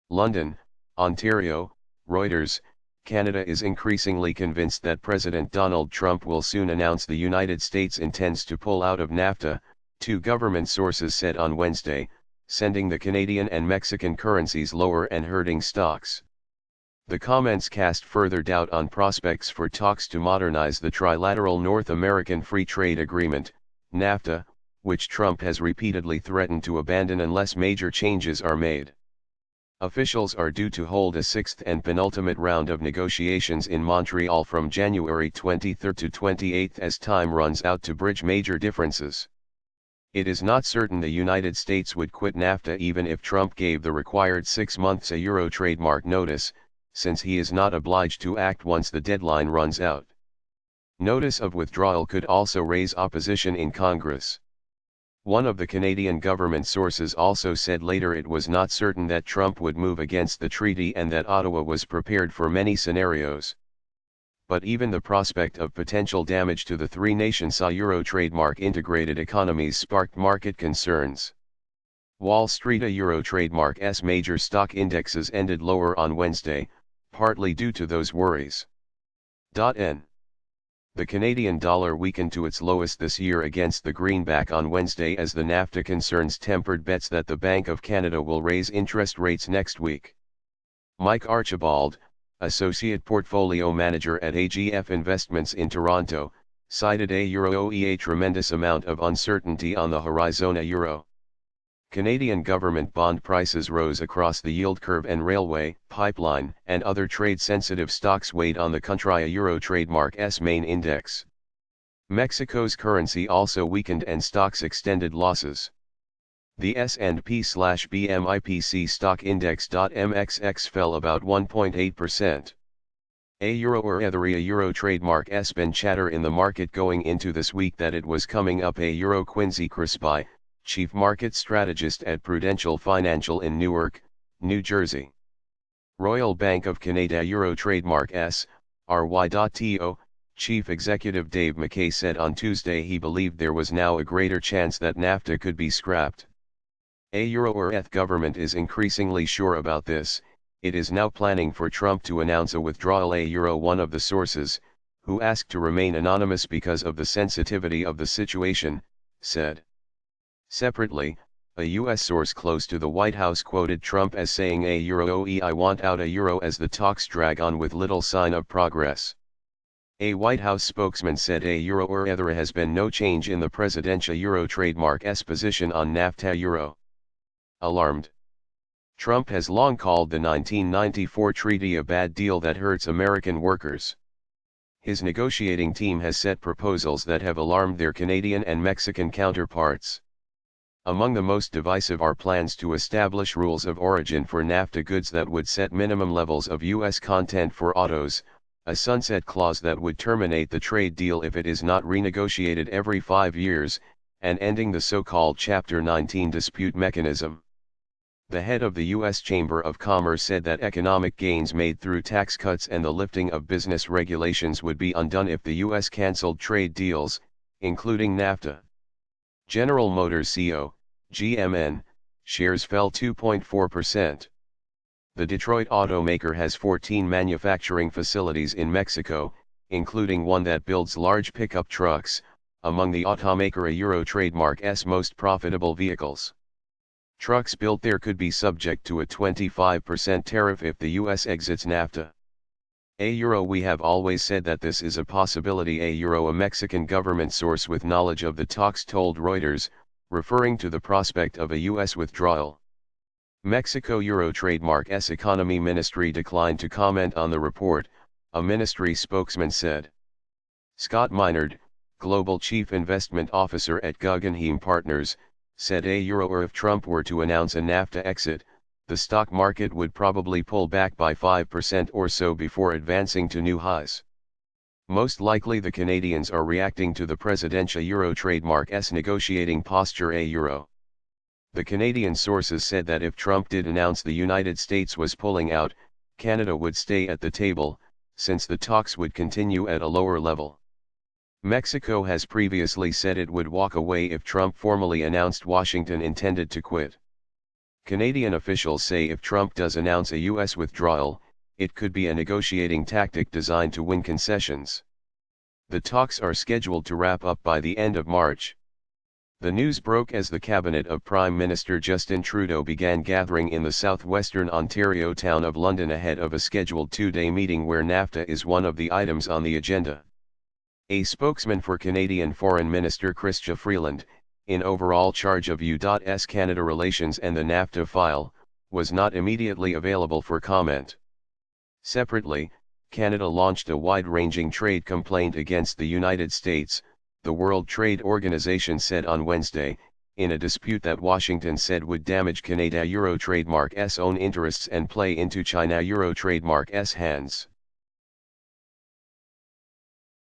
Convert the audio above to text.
London, Ontario, Reuters. Canada is increasingly convinced that President Donald Trump will soon announce the United States intends to pull out of NAFTA, two government sources said on Wednesday, sending the Canadian and Mexican currencies lower and hurting stocks. The comments cast further doubt on prospects for talks to modernize the trilateral North American Free Trade Agreement, NAFTA, which Trump has repeatedly threatened to abandon unless major changes are made. Officials are due to hold a sixth and penultimate round of negotiations in Montreal from January 23 to 28 as time runs out to bridge major differences. It is not certain the United States would quit NAFTA even if Trump gave the required 6 months a Euro trademark notice, since he is not obliged to act once the deadline runs out. Notice of withdrawal could also raise opposition in Congress. One of the Canadian government sources also said later it was not certain that Trump would move against the treaty and that Ottawa was prepared for many scenarios. But even the prospect of potential damage to the three-nation Euro trademark integrated economies sparked market concerns. Wall Street Euro trademark's major stock indexes ended lower on Wednesday, partly due to those worries. N. The Canadian dollar weakened to its lowest this year against the greenback on Wednesday as the NAFTA concerns tempered bets that the Bank of Canada will raise interest rates next week. Mike Archibald, Associate Portfolio Manager at AGF Investments in Toronto, cited a tremendous amount of uncertainty on the horizon. Euro. Canadian government bond prices rose across the yield curve and railway, pipeline, and other trade-sensitive stocks weighed on the country Euro trademark's main index. Mexico's currency also weakened and stocks extended losses. The S&P/BMIPC stock index.MXX fell about 1.8%. A Euro trademark's been chatter in the market going into this week that it was coming up. Euro Quincy Crispi, Chief Market Strategist at Prudential Financial in Newark, New Jersey. Royal Bank of Canada Euro trademark's RY.TO, Chief Executive Dave McKay said on Tuesday he believed there was now a greater chance that NAFTA could be scrapped. A Euro government is increasingly sure about this. It is now planning for Trump to announce a withdrawal. One of the sources, who asked to remain anonymous because of the sensitivity of the situation, said. Separately, a U.S. source close to the White House quoted Trump as saying I want out as the talks drag on with little sign of progress. A White House spokesman said there has been no change in the presidential Euro trademark's position on NAFTA. Alarmed. Trump has long called the 1994 treaty a bad deal that hurts American workers. His negotiating team has set proposals that have alarmed their Canadian and Mexican counterparts. Among the most divisive are plans to establish rules of origin for NAFTA goods that would set minimum levels of U.S. content for autos, a sunset clause that would terminate the trade deal if it is not renegotiated every 5 years, and ending the so-called Chapter 19 dispute mechanism. The head of the U.S. Chamber of Commerce said that economic gains made through tax cuts and the lifting of business regulations would be undone if the U.S. canceled trade deals, including NAFTA. General Motors CO, GMN, shares fell 2.4%. The Detroit automaker has 14 manufacturing facilities in Mexico, including one that builds large pickup trucks, among the automaker Euro trademark's most profitable vehicles. Trucks built there could be subject to a 25% tariff if the U.S. exits NAFTA. We have always said that this is a possibility. A Mexican government source with knowledge of the talks told Reuters, referring to the prospect of a U.S. withdrawal. Mexico Euro trademark's economy ministry declined to comment on the report, a ministry spokesman said. Scott Minard, Global Chief Investment Officer at Guggenheim Partners, said if Trump were to announce a NAFTA exit, the stock market would probably pull back by 5% or so before advancing to new highs. Most likely the Canadians are reacting to the presidential Euro trademark's negotiating posture. The Canadian sources said that if Trump did announce the United States was pulling out, Canada would stay at the table, since the talks would continue at a lower level. Mexico has previously said it would walk away if Trump formally announced Washington intended to quit. Canadian officials say if Trump does announce a U.S. withdrawal, it could be a negotiating tactic designed to win concessions. The talks are scheduled to wrap up by the end of March. The news broke as the cabinet of Prime Minister Justin Trudeau began gathering in the southwestern Ontario town of London ahead of a scheduled two-day meeting where NAFTA is one of the items on the agenda. A spokesman for Canadian Foreign Minister Chrystia Freeland, in overall charge of U.S. Canada relations and the NAFTA file, was not immediately available for comment. Separately, Canada launched a wide-ranging trade complaint against the United States, the World Trade Organization said on Wednesday, in a dispute that Washington said would damage Canada Euro trademark's own interests and play into China Euro trademark's hands.